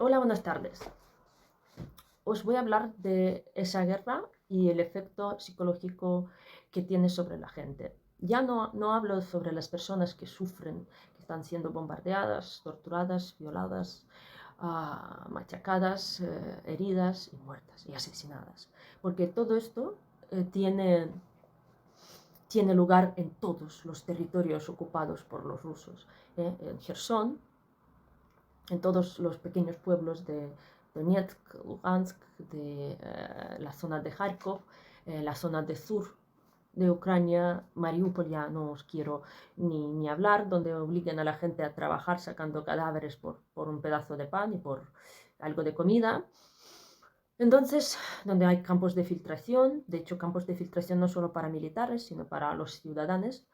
Hola, buenas tardes. Os voy a hablar de esa guerra y el efecto psicológico que tiene sobre la gente. Ya no hablo sobre las personas que sufren, que están siendo bombardeadas, torturadas, violadas, machacadas, heridas y muertas y asesinadas. Porque todo esto tiene lugar en todos los territorios ocupados por los rusos. En Jersón, en todos los pequeños pueblos de Donetsk, Lugansk, de la zona de Kharkov, la zona de sur de Ucrania, Mariupol, ya no os quiero ni hablar, donde obligan a la gente a trabajar sacando cadáveres por un pedazo de pan y por algo de comida. Entonces, donde hay campos de filtración, de hecho campos de filtración no solo para militares, sino para los ciudadanos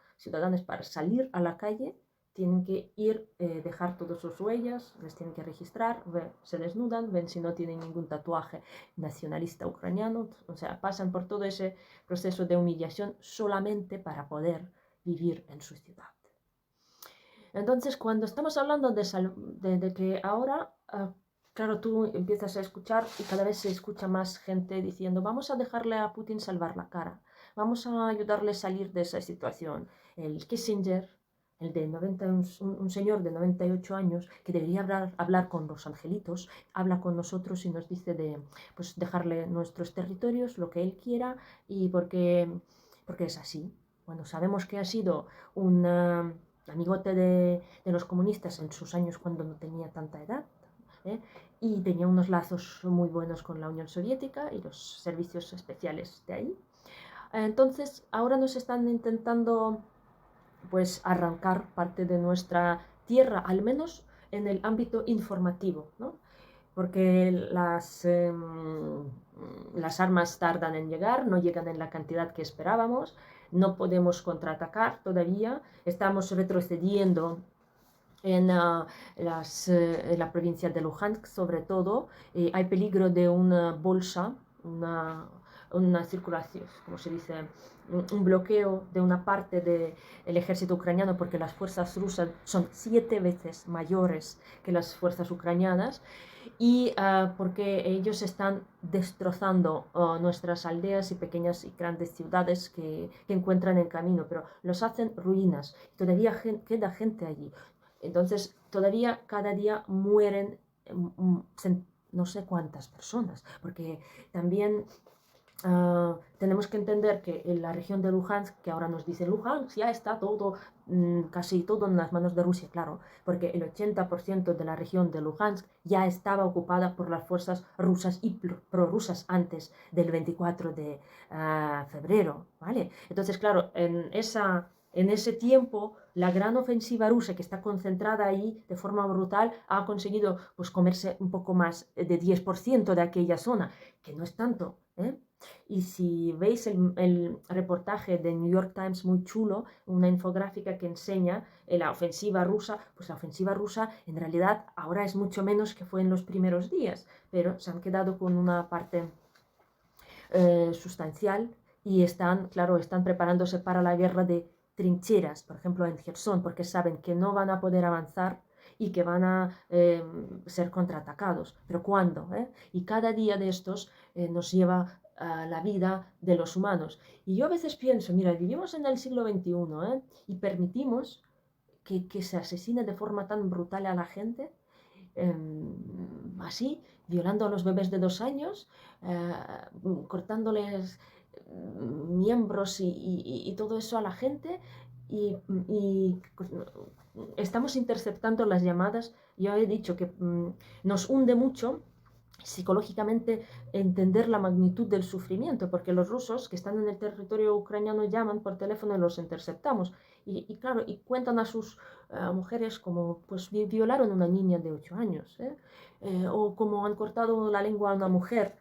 para salir a la calle tienen que ir, dejar todas sus huellas, les tienen que registrar, se desnudan, ven si no tienen ningún tatuaje nacionalista ucraniano, o sea, pasan por todo ese proceso de humillación solamente para poder vivir en su ciudad. Entonces, cuando estamos hablando de que ahora, claro, tú empiezas a escuchar y cada vez se escucha más gente diciendo, vamos a dejarle a Putin salvar la cara, vamos a ayudarle a salir de esa situación. El Kissinger, el de 90, un señor de 98 años que debería hablar con los angelitos, habla con nosotros y nos dice de pues, dejarle nuestros territorios, lo que él quiera, y porque es así. Bueno, sabemos que ha sido un amigote de los comunistas en sus años cuando no tenía tanta edad, y tenía unos lazos muy buenos con la Unión Soviética y los servicios especiales de ahí. Entonces, ahora nos están intentando pues arrancar parte de nuestra tierra, al menos en el ámbito informativo, ¿no? Porque las armas tardan en llegar, no llegan en la cantidad que esperábamos, no podemos contraatacar todavía, estamos retrocediendo en la provincia de Luhansk, sobre todo, hay peligro de una bolsa, una circulación, como se dice, un bloqueo de una parte del ejército ucraniano, porque las fuerzas rusas son 7 veces mayores que las fuerzas ucranianas, y porque ellos están destrozando nuestras aldeas y pequeñas y grandes ciudades que encuentran en camino, pero los hacen ruinas, todavía queda gente allí. Entonces, todavía cada día mueren no sé cuántas personas, porque también tenemos que entender que en la región de Luhansk, que ahora nos dice Luhansk, ya está todo, casi todo en las manos de Rusia, claro, porque el 80% de la región de Luhansk ya estaba ocupada por las fuerzas rusas y prorrusas antes del 24 de febrero, ¿vale? Entonces, claro, en ese tiempo, la gran ofensiva rusa que está concentrada ahí de forma brutal ha conseguido pues, comerse un poco más de 10% de aquella zona, que no es tanto, ¿eh? Y si veis el reportaje de New York Times muy chulo, una infográfica que enseña la ofensiva rusa, pues la ofensiva rusa en realidad ahora es mucho menos que fue en los primeros días, pero se han quedado con una parte sustancial y están preparándose para la guerra de trincheras, por ejemplo en Jersón, porque saben que no van a poder avanzar y que van a ser contraatacados. Pero ¿cuándo? Y cada día de estos nos lleva a la vida de los humanos. Y yo a veces pienso, mira, vivimos en el siglo XXI y permitimos que se asesine de forma tan brutal a la gente, así, violando a los bebés de 2 años, cortándoles miembros y todo eso a la gente, y estamos interceptando las llamadas. Yo he dicho que nos hunde mucho psicológicamente entender la magnitud del sufrimiento, porque los rusos que están en el territorio ucraniano llaman por teléfono y los interceptamos. Claro, y cuentan a sus mujeres como pues violaron a una niña de 8 años, o como han cortado la lengua a una mujer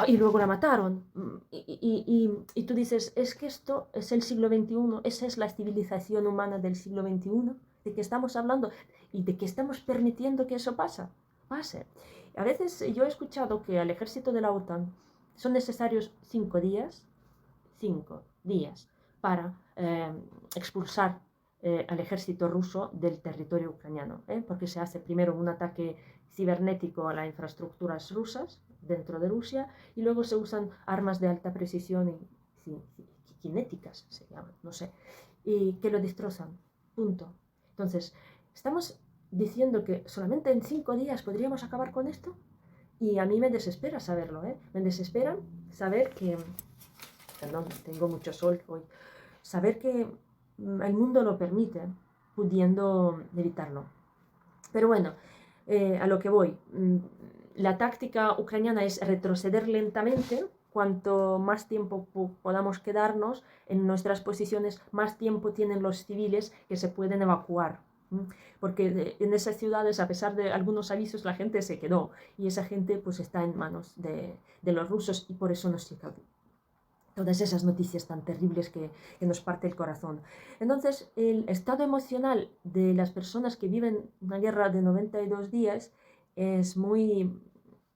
y luego la mataron. Y tú dices, es que esto es el siglo XXI, esa es la civilización humana del siglo XXI, de que estamos hablando y de que estamos permitiendo que eso pase. A veces yo he escuchado que al ejército de la OTAN son necesarios 5 días para expulsar al ejército ruso del territorio ucraniano, porque se hace primero un ataque cibernético a las infraestructuras rusas dentro de Rusia y luego se usan armas de alta precisión y cinéticas, se llaman, no sé, y que lo destrozan, punto. Entonces, estamos diciendo que solamente en 5 días podríamos acabar con esto y a mí me desespera saberlo, me desespera saber que, perdón, tengo mucho sol hoy, saber que el mundo lo permite, pudiendo evitarlo. Pero bueno, a lo que voy, la táctica ucraniana es retroceder lentamente. Cuanto más tiempo podamos quedarnos en nuestras posiciones, más tiempo tienen los civiles que se pueden evacuar. Porque en esas ciudades, a pesar de algunos avisos, la gente se quedó y esa gente pues está en manos de los rusos y por eso nos llega todas esas noticias tan terribles que nos parte el corazón. Entonces, el estado emocional de las personas que viven una guerra de 92 días es muy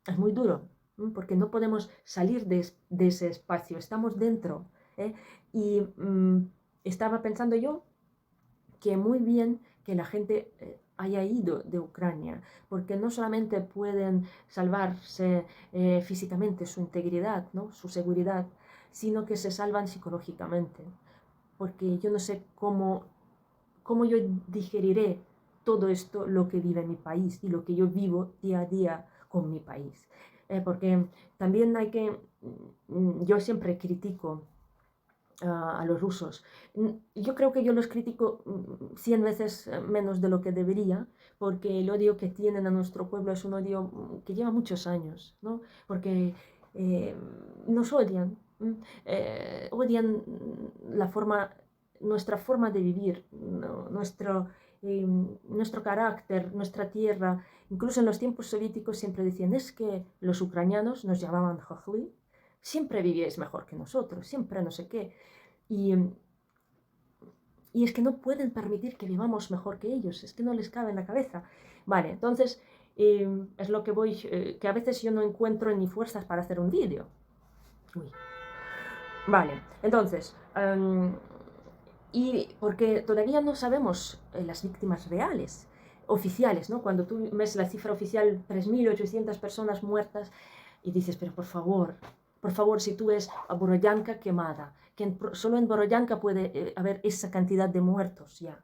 duro, porque no podemos salir de ese espacio, estamos dentro. Y estaba pensando yo que muy bien que la gente haya ido de Ucrania, porque no solamente pueden salvarse físicamente su integridad, ¿no? Su seguridad, sino que se salvan psicológicamente, porque yo no sé cómo yo digeriré todo esto, lo que vive mi país y lo que yo vivo día a día con mi país. Porque también hay que, yo siempre critico a los rusos. Yo creo que yo los critico 100 veces menos de lo que debería, porque el odio que tienen a nuestro pueblo es un odio que lleva muchos años, ¿no? Porque nos odian, odian nuestra forma de vivir, ¿no? Nuestro carácter, nuestra tierra. Incluso en los tiempos soviéticos siempre decían, es que los ucranianos nos llamaban jojli, siempre vivíais mejor que nosotros, siempre no sé qué. Y es que no pueden permitir que vivamos mejor que ellos, es que no les cabe en la cabeza. Vale, entonces es lo que voy, que a veces yo no encuentro ni fuerzas para hacer un vídeo. Vale, entonces, y porque todavía no sabemos las víctimas reales, oficiales, ¿no? Cuando tú ves la cifra oficial, 3.800 personas muertas, y dices, pero por favor, si tú ves a Borodyanka quemada, que solo en Borodyanka puede haber esa cantidad de muertos ya,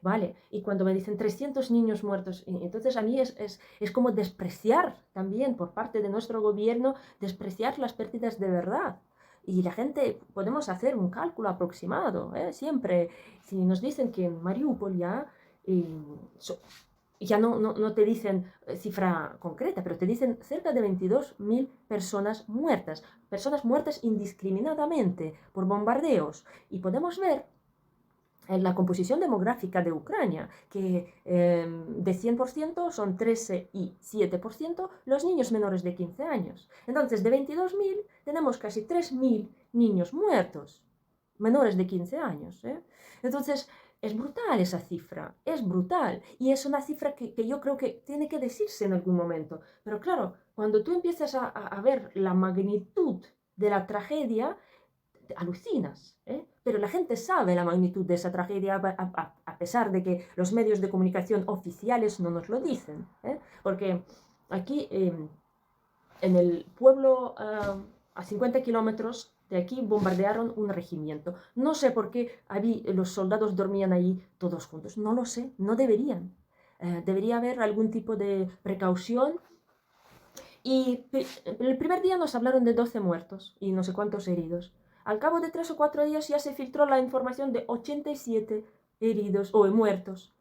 ¿vale? Y cuando me dicen 300 niños muertos, entonces a mí es como despreciar también por parte de nuestro gobierno, despreciar las pérdidas de verdad. Y la gente, podemos hacer un cálculo aproximado, siempre, si nos dicen que en Mariupol ya no te dicen cifra concreta, pero te dicen cerca de 22.000 personas muertas indiscriminadamente por bombardeos. Y podemos ver en la composición demográfica de Ucrania, que de 100% son 13 y 7% los niños menores de 15 años. Entonces, de 22.000 tenemos casi 3.000 niños muertos, menores de 15 años. Entonces, es brutal esa cifra, es brutal. Y es una cifra que yo creo que tiene que decirse en algún momento. Pero claro, cuando tú empiezas a ver la magnitud de la tragedia, alucinas, pero la gente sabe la magnitud de esa tragedia a pesar de que los medios de comunicación oficiales no nos lo dicen, porque aquí en el pueblo a 50 kilómetros de aquí bombardearon un regimiento. No sé por qué los soldados dormían allí todos juntos, no lo sé, no deberían. Debería haber algún tipo de precaución. Y el primer día nos hablaron de 12 muertos y no sé cuántos heridos. Al cabo de 3 o 4 días ya se filtró la información de 87 heridos o muertos.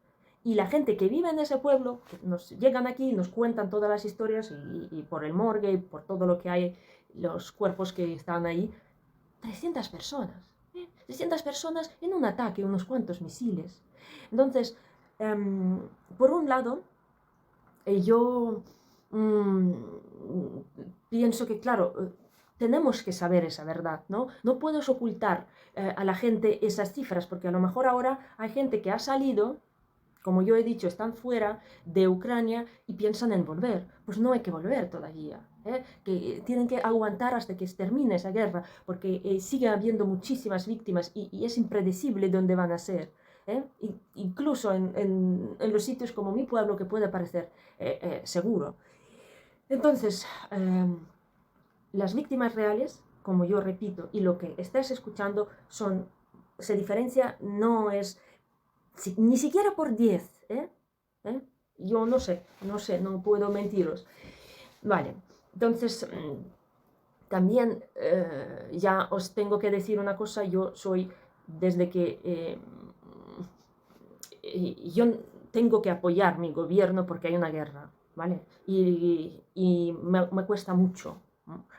Y la gente que vive en ese pueblo, que nos llegan aquí y nos cuentan todas las historias y por el morgue y por todo lo que hay, los cuerpos que están ahí, 300 personas. 300 personas en un ataque, unos cuantos misiles. Entonces, por un lado, yo pienso que, claro, tenemos que saber esa verdad, ¿no? No puedes ocultar a la gente esas cifras, porque a lo mejor ahora hay gente que ha salido, como yo he dicho, están fuera de Ucrania y piensan en volver. Pues no hay que volver todavía, que tienen que aguantar hasta que se termine esa guerra, porque sigue habiendo muchísimas víctimas y es impredecible dónde van a ser. Incluso en los sitios como mi pueblo, que puede parecer seguro. Entonces, las víctimas reales, como yo repito, y lo que estás escuchando se diferencia, no es ni siquiera por 10, Yo no sé, no puedo mentiros. Vale, entonces también ya os tengo que decir una cosa, yo soy, desde que yo tengo que apoyar mi gobierno porque hay una guerra, ¿vale? Y me cuesta mucho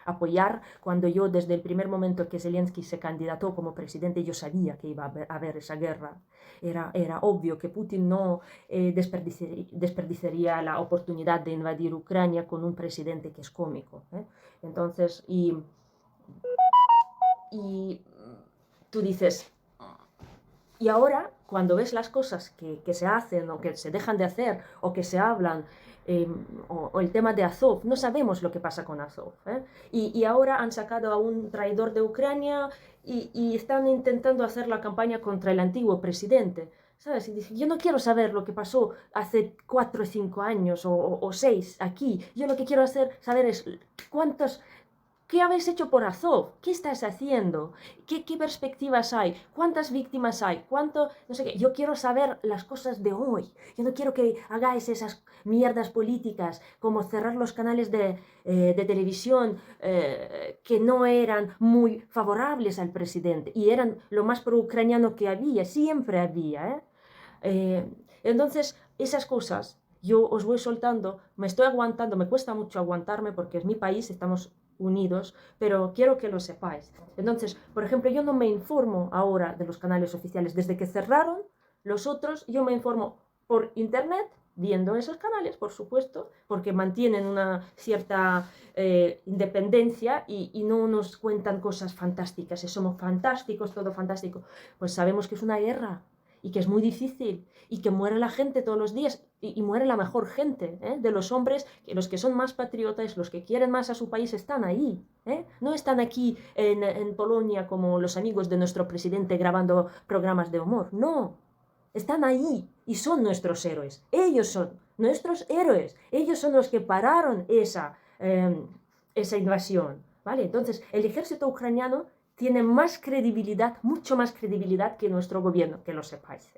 apoyar cuando yo, desde el primer momento que Zelensky se candidató como presidente, yo sabía que iba a haber esa guerra. Era obvio que Putin no desperdiciaría la oportunidad de invadir Ucrania con un presidente que es cómico. Entonces, y tú dices, y ahora, cuando ves las cosas que se hacen o que se dejan de hacer o que se hablan, o el tema de Azov, no sabemos lo que pasa con Azov. Y ahora han sacado a un traidor de Ucrania y están intentando hacer la campaña contra el antiguo presidente. ¿Sabes? Y dice, yo no quiero saber lo que pasó hace 4 o 5 años o 6 aquí. Yo lo que quiero saber es ¿qué habéis hecho por Azov? ¿Qué estás haciendo? ¿Qué perspectivas hay? ¿Cuántas víctimas hay? No sé qué. Yo quiero saber las cosas de hoy. Yo no quiero que hagáis esas mierdas políticas como cerrar los canales de televisión que no eran muy favorables al presidente y eran lo más pro-ucraniano que había, siempre había. Entonces, esas cosas yo os voy soltando, me estoy aguantando, me cuesta mucho aguantarme porque es mi país, estamos unidos, pero quiero que lo sepáis. Entonces, por ejemplo, yo no me informo ahora de los canales oficiales. Desde que cerraron los otros, yo me informo por internet, viendo esos canales, por supuesto, porque mantienen una cierta independencia y no nos cuentan cosas fantásticas. Somos fantásticos, todo fantástico. Pues sabemos que es una guerra y que es muy difícil y que muere la gente todos los días y muere la mejor gente, de los hombres, los que son más patriotas, los que quieren más a su país están ahí, no están aquí en Polonia como los amigos de nuestro presidente grabando programas de humor, no, están ahí y son nuestros héroes, ellos son nuestros héroes, ellos son los que pararon esa invasión, ¿vale? Entonces el ejército ucraniano tiene más credibilidad, mucho más credibilidad que nuestro gobierno, que lo sepáis.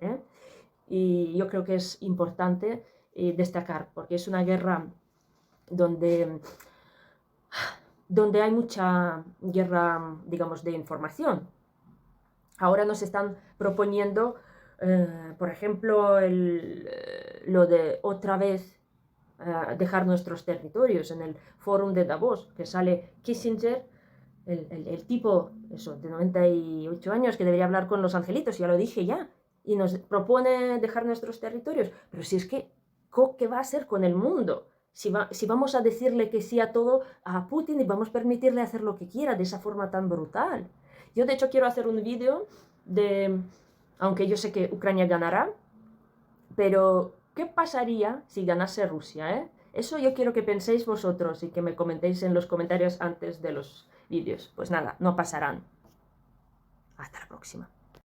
Y yo creo que es importante destacar, porque es una guerra donde hay mucha guerra, digamos, de información. Ahora nos están proponiendo, por ejemplo, lo de otra vez dejar nuestros territorios en el Fórum de Davos, que sale Kissinger, el tipo, eso, de 98 años, que debería hablar con los angelitos, ya lo dije ya, y nos propone dejar nuestros territorios. Pero si es que, ¿qué va a hacer con el mundo? Si vamos a decirle que sí a todo a Putin y vamos a permitirle hacer lo que quiera de esa forma tan brutal. Yo, de hecho, quiero hacer un vídeo aunque yo sé que Ucrania ganará, pero ¿qué pasaría si ganase Rusia? Eso yo quiero que penséis vosotros y que me comentéis en los comentarios antes de los vídeos. Pues nada, no pasarán. Hasta la próxima.